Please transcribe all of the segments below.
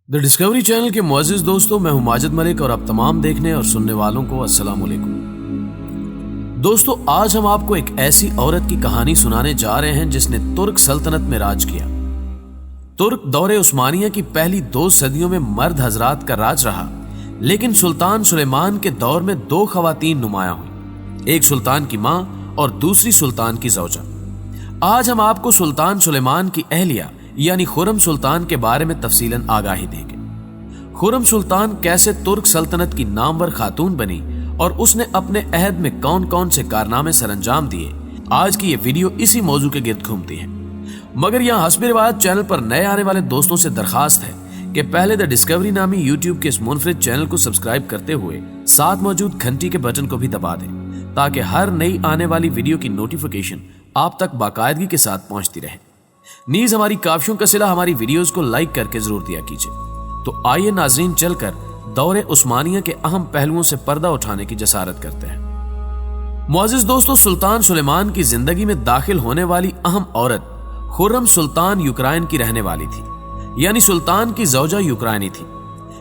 The discovery channel के मुअज़्ज़िज़ दोस्तों, मैं हूं माजिद मलिक और आप तमाम देखने और सुनने वालों को अस्सलाम वालेकुम। दोस्तों, आज हम आपको एक ऐसी औरत की कहानी सुनाने जा रहे हैं जिसने तुर्क सल्तनत में राज किया। तुर्क दौरे उस्मानिया की पहली 2 सदियों में मर्द हजरात का राज रहा, लेकिन सुल्तान सुलेमान के दौर में 2 खवातीन नुमायां हुई, एक सुल्तान की मां और दूसरी सुल्तान की ज़ौजा। आज हम आपको सुल्तान सुलेमान की अहलिया यानी खुर्रम सुल्तान के बारे में तफसीलन आगाही देंगे। खुर्रम सुल्तान कैसे तुर्क सल्तनत की नामवर खातून बनी और उसने अपने अहद में कौन कौन से कारनामे सरअंजाम दिए, आज की ये वीडियो इसी मौजू के गिर्द घूमती है। मगर यहाँ हस्ब रिवायत चैनल पर नए आने वाले दोस्तों से दरखास्त है कि पहले द डिस्कवरी नामी यूट्यूब के इस मुनफरिद चैनल को सब्सक्राइब करते हुए साथ मौजूद घंटी के बटन को भी दबा दें, ताकि हर नई आने वाली वीडियो की नोटिफिकेशन आप तक बाकायदगी के साथ पहुंचती रहे। नीज हमारी काविशों का सिला हमारी वीडियोस को लाइक करके जरूर दिया कीजिए। तो आइए नाज़रीन, चलकर दौरे उस्मानिया के अहम पहलुओं से पर्दा उठाने की जसारत करते हैं। मुअज़्ज़िज़ दोस्तों, सुल्तान सुलेमान की जिंदगी में दाखिल होने वाली अहम औरत खुर्रम सुल्तान यूक्राइन की रहने वाली थी, यानी सुल्तान की ज़ौजा यूक्राइनी थी,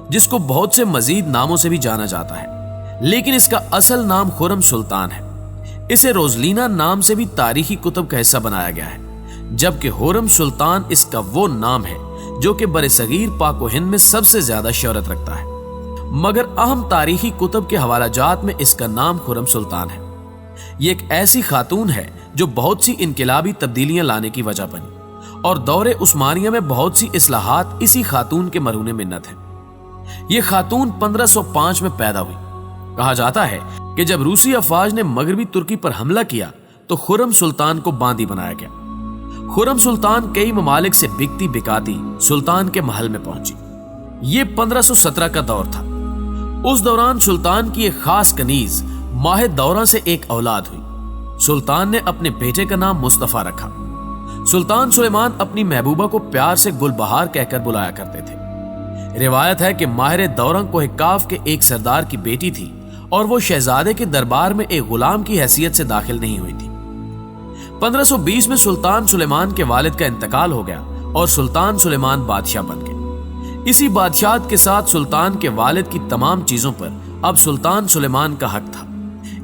जिसको बहुत से मजीद नामों से भी जाना जाता है, लेकिन इसका असल नाम खुर्रम सुल्तान है। इसे रोजलीना नाम से भी तारीखी कुतुब का हिस्सा बनाया गया है, जबकि खुर्रम सुल्तान इसका वो नाम है जो कि बरसगीर पाक व हिंद में सबसे ज्यादा शोहरत रखता है। मगर अहम तारीखी कुतुब के हवालाजात में इसका नाम खुर्रम सुल्तान है। ये एक ऐसी खातून है जो बहुत सी इनकलाबी तब्दीलियां लाने की वजह बनी, और दौरे उस्मानिया में बहुत सी इस्लाहात इसी खातून के मरहूने मिन्नत है। ये खातून 1505 में पैदा हुई। कहा जाता है कि जब रूसी अफवाज ने मगरबी तुर्की पर हमला किया तो खुर्रम सुल्तान को बांदी बनाया गया। खुर्रम सुल्तान कई ममालिक से बिकती बिकाती सुल्तान के महल में पहुंची। ये 1517 का दौर था। उस दौरान सुल्तान की एक खास कनीज माह दौरा से एक औलाद हुई। सुल्तान ने अपने बेटे का नाम मुस्तफा रखा। सुल्तान सुलेमान अपनी महबूबा को प्यार से गुलबहार कहकर बुलाया करते थे। रिवायत है कि माहिर दौरा कोहकाफ के एक सरदार की बेटी थी और वो शहजादे के दरबार में एक गुलाम की हैसियत से दाखिल नहीं हुई थी। 1520 में सुल्तान सुलेमान के वालिद का इंतकाल हो गया और सुल्तान सुलेमान बादशाह बन गए। इसी बादशाहत के साथ सुल्तान के वालिद की तमाम चीजों पर अब सुल्तान सुलेमान का हक था।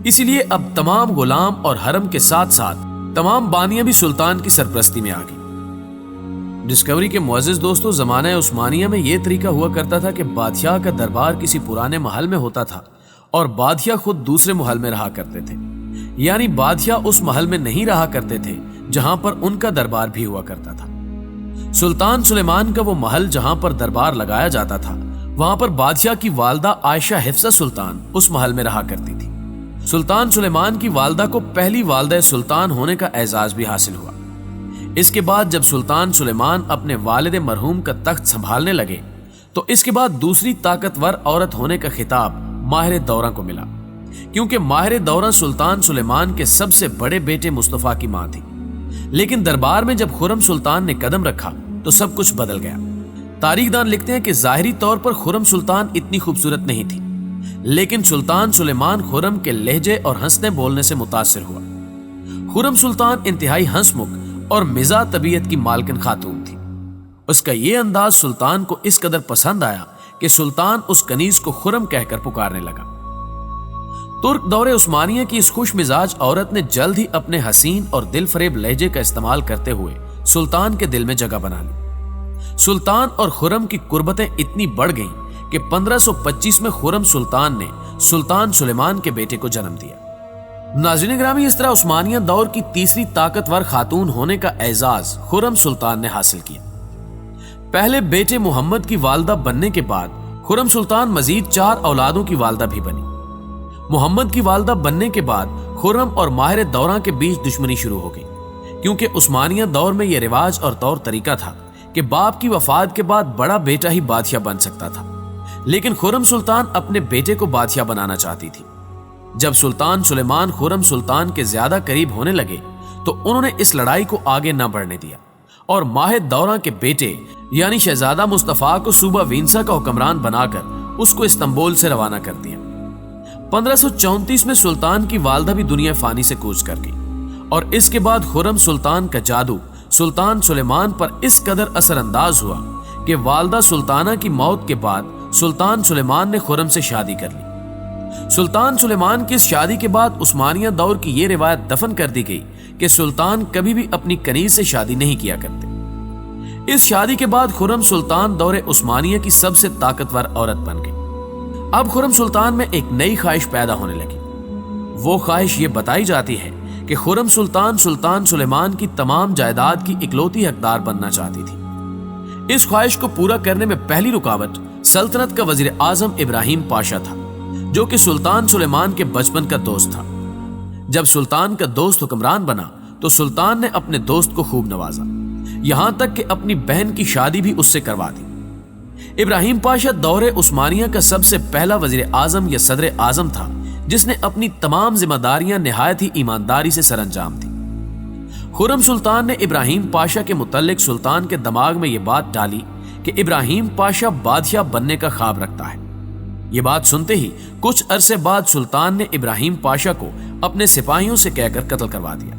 इसीलिए अब तमाम गुलाम और हरम के साथ साथ तमाम बानियां भी सुल्तान की सरपरस्ती में आ गई। डिस्कवरी के मुअज़्ज़िज़ दोस्तों, ज़माना उस्मानिया में यह तरीका हुआ करता था कि बादशाह का दरबार किसी पुराने महल में होता था और बादशाह खुद दूसरे महल में रहा करते थे, यानी बादशाह उस महल में नहीं रहा करते थे जहां पर उनका दरबार भी हुआ करता था। सुल्तान सुलेमान का वो महल जहां पर दरबार लगाया जाता था, वहां पर बादशाह की वालदा आयशा हिफ्सा सुल्तान उस महल में रहा करती थी। सुल्तान सुलेमान की वालदा को पहली वालदा सुल्तान होने का एजाज भी हासिल हुआ। इसके बाद जब सुल्तान सुलेमान अपने वालिद मरहूम का तख्त संभालने लगे तो इसके बाद दूसरी ताकतवर औरत होने का खिताब माहिर दौरा को मिला, क्योंकि माहिर दौरा सुल्तान सुलेमान के सबसे बड़े बेटे मुस्तफा की मां थी। लेकिन दरबार में जब खुर्रम सुल्तान ने कदम रखा तो सब कुछ बदल गया। तारीखदान लिखते हैं कि जाहिरी तौर पर खुर्रम सुल्तान इतनी खूबसूरत नहीं थी, लेकिन सुल्तान सुलेमान खुर्रम के लहजे और हंसने बोलने से मुतासिर हुआ। खुर्रम सुल्तान इंतहाई हंसमुख और मिजा तबीयत की मालकिन खातून थी। उसका यह अंदाज सुल्तान को इस कदर पसंद आया कि सुल्तान उस कनीज को खुर्रम कहकर पुकारने लगा। तुर्क दौरे उस्मानिया की इस खुश मिजाज औरत ने जल्द ही अपने हसीन और दिल फरेब लहजे का इस्तेमाल करते हुए सुल्तान के दिल में जगह बना ली। सुल्तान और खुर्रम की कुर्बतें इतनी बढ़ गईं कि 1525 में खुर्रम सुल्तान ने सुल्तान सुलेमान के बेटे को जन्म दिया। नाज़रीन ग्रामी, इस तरह उस्मानिया दौर की तीसरी ताकतवर खातून होने का एजाज खुर्रम सुल्तान ने हासिल किया। पहले बेटे मोहम्मद की वालदा बनने के बाद खुर्रम सुल्तान मजीद 4 औलादों की वालदा भी बनी। मोहम्मद की वालदा बनने के बाद खुर्रम और माहिर दौरा के बीच दुश्मनी शुरू हो गई, क्योंकि उस्मानिया दौर में यह रिवाज और तौर तरीका था कि बाप की वफात के बाद बड़ा बेटा ही बादशाह बन सकता था। लेकिन खुर्रम सुल्तान अपने बेटे को बादशाह बनाना चाहती थी। जब सुल्तान सुलेमान खुर्रम सुल्तान के ज्यादा करीब होने लगे तो उन्होंने इस लड़ाई को आगे न बढ़ने दिया और माहिर दौरा के बेटे यानी शहजादा मुस्तफा को सूबा वीनसा का हुक्मरान बनाकर उसको इस्तांबुल से रवाना कर दिया। 1534 में सुल्तान की वालदा भी दुनिया फानी से कूच कर गई और इसके बाद खुर्रम सुल्तान का जादू सुल्तान सुलेमान पर इस कदर असरअंदाज हुआ کہ والدہ سلطانہ کی موت کے بعد سلطان سلیمان نے خرم سے شادی کر لی۔ سلطان سلیمان کی اس شادی کے بعد عثمانیہ دور کی یہ روایت دفن کر دی گئی کہ سلطان کبھی بھی اپنی کنیز سے شادی نہیں کیا کرتے۔ اس شادی کے بعد خرم سلطان دور عثمانیہ کی سب سے طاقتور عورت بن گئی۔ اب خرم سلطان میں ایک نئی خواہش پیدا ہونے لگی۔ وہ خواہش یہ بتائی جاتی ہے کہ خرم سلطان سلیمان کی تمام جائیداد کی اکلوتی حقدار بننا چاہتی تھی۔ اس خواہش کو پورا کرنے میں پہلی رکاوٹ سلطنت کا وزیر اعظم ابراہیم پاشا تھا، جو کہ سلطان سلیمان کے بچپن کا دوست تھا۔ جب سلطان کا دوست حکمران بنا تو سلطان نے اپنے دوست کو خوب نوازا، یہاں تک کہ اپنی بہن کی شادی بھی اس سے کروا دی۔ ابراہیم پاشا دور عثمانیہ کا سب سے پہلا وزیر اعظم یا صدر اعظم تھا جس نے اپنی تمام ذمہ داریاں نہایت ہی ایمانداری سے سر انجام دی۔ خرم سلطان نے ابراہیم پاشا کے متعلق سلطان کے دماغ میں یہ بات ڈالی کہ ابراہیم پاشا بادشاہ بننے کا خواب رکھتا ہے۔ یہ بات سنتے ہی کچھ عرصے بعد سلطان نے ابراہیم پاشا کو اپنے سپاہیوں سے کہہ کر قتل کروا دیا۔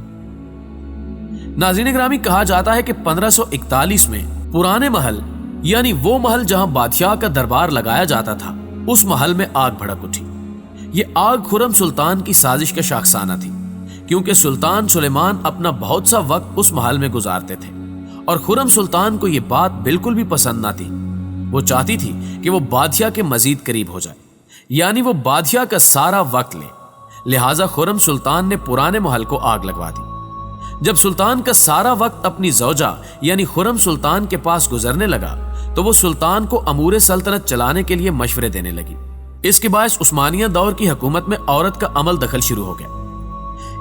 ناظرین گرامی، کہا جاتا ہے کہ 1541 میں پرانے محل یعنی وہ محل جہاں بادشاہ کا دربار لگایا جاتا تھا، اس محل میں آگ بھڑک اٹھی۔ یہ آگ خرم سلطان کی سازش کا شاخسانہ تھی، کیونکہ سلطان سلیمان اپنا بہت سا وقت اس محل میں گزارتے تھے اور خرم سلطان کو یہ بات بالکل بھی پسند نہ تھی۔ وہ چاہتی تھی کہ وہ بادشاہ کے مزید قریب ہو جائے، یعنی وہ بادشاہ کا سارا وقت لے۔ لہٰذا خرم سلطان نے پرانے محل کو آگ لگوا دی۔ جب سلطان کا سارا وقت اپنی زوجہ یعنی خرم سلطان کے پاس گزرنے لگا تو وہ سلطان کو امور سلطنت چلانے کے لیے مشورے دینے لگی۔ اس کے باعث عثمانیہ دور کی حکومت میں عورت کا عمل دخل شروع ہو گیا۔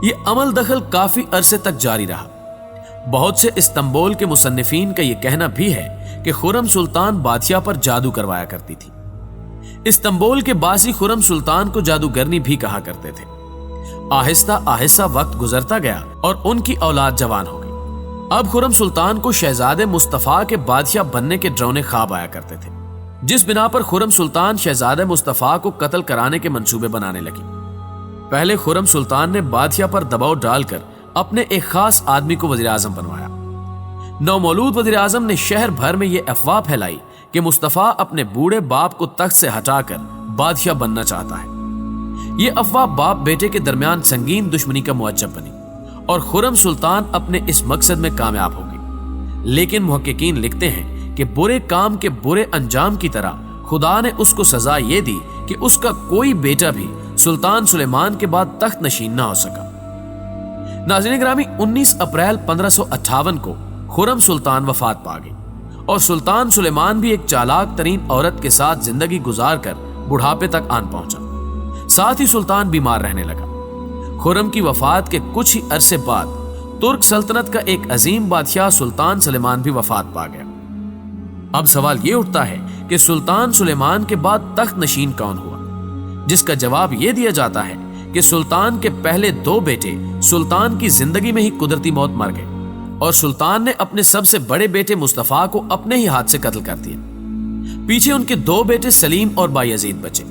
یہ عمل دخل کافی عرصے تک جاری رہا۔ بہت سے استنبول کے مصنفین کا یہ کہنا بھی ہے کہ خرم سلطان بادشاہ پر جادو کروایا کرتی تھی۔ استنبول کے باسی خرم سلطان کو جادوگرنی بھی کہا کرتے تھے۔ آہستہ آہستہ وقت گزرتا گیا اور ان کی اولاد جوان ہو گئی۔ اب خرم سلطان کو شہزادے مصطفیٰ کے بادشاہ بننے کے ڈرونے خواب آیا کرتے تھے، جس بنا پر خرم سلطان شہزادہ مصطفیٰ کو قتل کرانے کے منصوبے بنانے لگی۔ پہلے خرم سلطان نے بادشاہ پر دباؤ ڈال کر اپنے ایک خاص آدمی کو وزیر اعظم بنوایا۔ نومولود وزیر اعظم نے شہر بھر میں یہ افواہ پھیلائی کہ مصطفیٰ اپنے بوڑھے باپ کو تخت سے ہٹا کر بادشاہ بننا چاہتا ہے۔ یہ افواہ باپ بیٹے کے درمیان سنگین دشمنی کا موجب بنی اور خرم سلطان اپنے اس مقصد میں کامیاب ہو گئی۔ لیکن محققین لکھتے ہیں کہ برے کام کے برے انجام کی طرح خدا نے اس کو سزا یہ دی کہ اس کا کوئی بیٹا بھی سلطان سلیمان کے بعد تخت نشین نہ ہو سکا۔ ناظرین گرامی، 19 اپریل 1558 کو خرم سلطان وفات پا گئی اور سلطان سلیمان بھی ایک چالاک ترین عورت کے ساتھ زندگی گزار کر بڑھاپے تک آن پہنچا۔ ساتھ ہی سلطان بیمار رہنے لگا۔ خرم کی وفات کے کچھ ہی عرصے بعد ترک سلطنت کا ایک عظیم بادشاہ سلطان سلیمان بھی وفات پا گیا۔ اب سوال یہ اٹھتا ہے کہ سلطان سلیمان کے بعد تخت نشین کون ہوا، جس کا جواب یہ دیا جاتا ہے کہ سلطان کے پہلے 2 بیٹے سلطان کی زندگی میں ہی قدرتی موت مر گئے اور سلطان نے اپنے سب سے بڑے بیٹے مصطفیٰ کو اپنے ہی ہاتھ سے قتل کر دیا۔ پیچھے ان کے 2 بیٹے سلیم اور بایزید بچے۔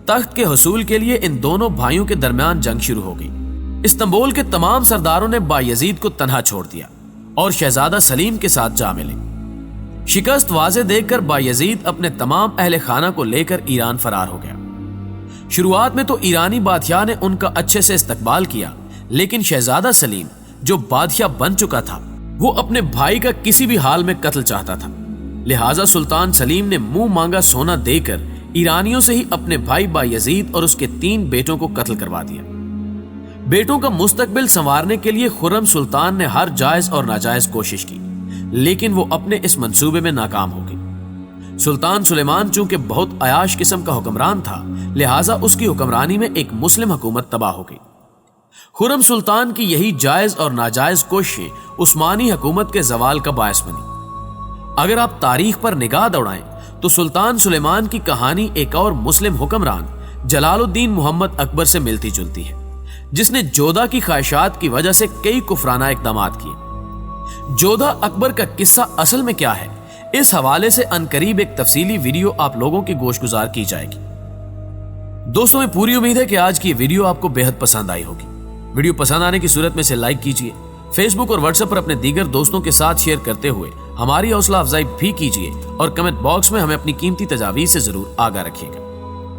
تخت کے حصول کے لیے ان دونوں بھائیوں کے درمیان جنگ شروع ہو گئی۔ استنبول کے تمام سرداروں نے بایزید کو تنہا چھوڑ دیا اور شہزادہ سلیم کے ساتھ جا ملے۔ شکست واضح دیکھ کر بایزید اپنے تمام اہل خانہ کو لے کر ایران فرار ہو گیا۔ شروعات میں تو ایرانی بادشاہ نے ان کا اچھے سے استقبال کیا، لیکن شہزادہ سلیم جو بادشاہ بن چکا تھا وہ اپنے بھائی کا کسی بھی حال میں قتل چاہتا تھا۔ لہٰذا سلطان سلیم نے منہ مانگا سونا دے کر ایرانیوں سے ہی اپنے بھائی بایزید اور اس کے 3 بیٹوں کو قتل کروا دیا۔ بیٹوں کا مستقبل سنوارنے کے لیے خرم سلطان نے ہر جائز اور ناجائز کوشش کی، لیکن وہ اپنے اس منصوبے میں ناکام ہو گئی۔ سلطان سلیمان چونکہ بہت عیاش قسم کا حکمران تھا، لہٰذا اس کی حکمرانی میں ایک مسلم حکومت تباہ ہو گئی۔ خرم سلطان کی یہی جائز اور ناجائز کوششیں عثمانی حکومت کے زوال کا باعث بنی۔ اگر آپ تاریخ پر نگاہ دوڑائیں تو سلطان سلیمان کی کہانی ایک اور مسلم حکمران جلال الدین محمد اکبر سے ملتی جلتی ہے، جس نے جودھا کی خواہشات کی وجہ سے کئی کفرانہ اقدامات کیے۔ جودھا اکبر کا قصہ اصل میں کیا ہے، اس حوالے سے عنقریب ایک تفصیلی ویڈیو آپ لوگوں کی گوش گزار کی جائے گی۔ دوستوں، میں پوری امید ہے کہ آج کی یہ ویڈیو آپ کو بےحد پسند آئی ہوگی۔ ویڈیو پسند آنے کی صورت میں سے لائک کیجیے، فیس بک اور واٹس ایپ پر اپنے دیگر دوستوں کے ساتھ شیئر کرتے ہوئے ہماری حوصلہ افزائی بھی کیجیے اور کمنٹ باکس میں ہمیں اپنی قیمتی تجاویز سے ضرور آگاہ رکھیے گا۔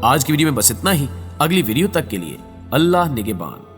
آج کی ویڈیو میں بس اتنا ہی، اگلی ویڈیو تک کے لیے اللہ نگہبان۔